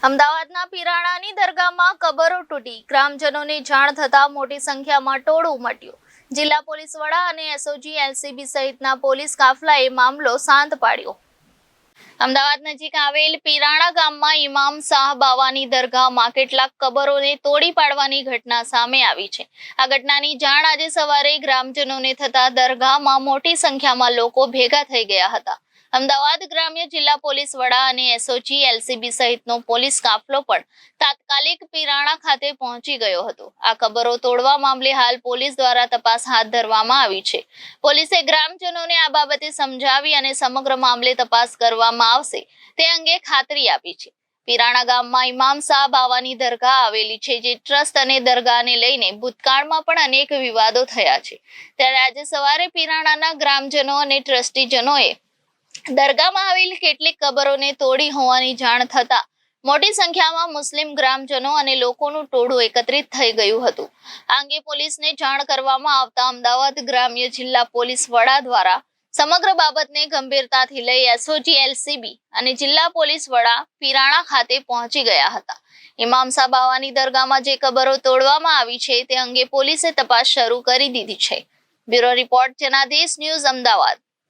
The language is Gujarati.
અમદાવાદના પીરાણાની દરગાહમાં કબરો તૂટી ગ્રામજનોને જાણ થતા મોટી સંખ્યામાં ટોળું ઉમટ્યું। જિલ્લા પોલીસ વડા અને એસઓજી એલસીબી સહિતના પોલીસ કાફલાએ મામલો શાંત પાડ્યો। અમદાવાદ નજીક આવેલ પીરાણા ગામમાં ઇમામ શાહ બાવાની દરગાહમાં કેટલાક કબરોને તોડી પાડવાની ઘટના સામે આવી છે। આ ઘટનાની જાણ આજે સવારે ગ્રામજનોને થતા દરગાહમાં મોટી સંખ્યામાં લોકો ભેગા થઈ ગયા હતા। અમદાવાદ ગ્રામ્ય જિલ્લા પોલીસ વડા અને એસઓજી એલસીબી સહિતનો પોલીસ કાફલો પણ તાત્કાલિક પીરાણા ખાતે પહોંચી ગયો હતો। આ કબરો તોડવા મામલે હાલ પોલીસ દ્વારા તપાસ હાથ ધરવામાં આવી છે। પોલીસે ગ્રામજનોને આ બાબતે સમજાવી અને સમગ્ર મામલે તપાસ કરવામાં આવશે તે અંગે ખાતરી આપી છે। પીરાણા ગામમાં ઇમામ શાહ બાવાની દરગાહ આવેલી છે, જે ટ્રસ્ટ અને દરગાહને લઈને ભૂતકાળમાં પણ અનેક વિવાદો થયા છે। ત્યારે આજે સવારે પીરાણાના ગ્રામજનો અને ટ્રસ્ટીજનોએ દરગાહમાં આવેલી કેટલીક કબરોને તોડી હોવાની જાણ થતા મોટી સંખ્યામાં મુસ્લિમ ગ્રામજનો અને લોકોનું ટોળું એકત્રિત થઈ ગયું હતું। આ અંગે પોલીસને જાણ કરવામાં આવતા અમદાવાદ ગ્રામ્ય જિલ્લા પોલીસ વડા દ્વારા સમગ્ર બાબતને ગંભીરતાથી લઈ એસઓજી એલસીબી અને જિલ્લા પોલીસ વડા પીરાણા ખાતે પહોંચી ગયા હતા। ઇમામ શાહ બાવાની દરગાહમાં જે કબરો તોડવામાં આવી છે તે અંગે પોલીસે તપાસ શરૂ કરી દીધી છે। Bureau report Janadesh news, Ahmedabad.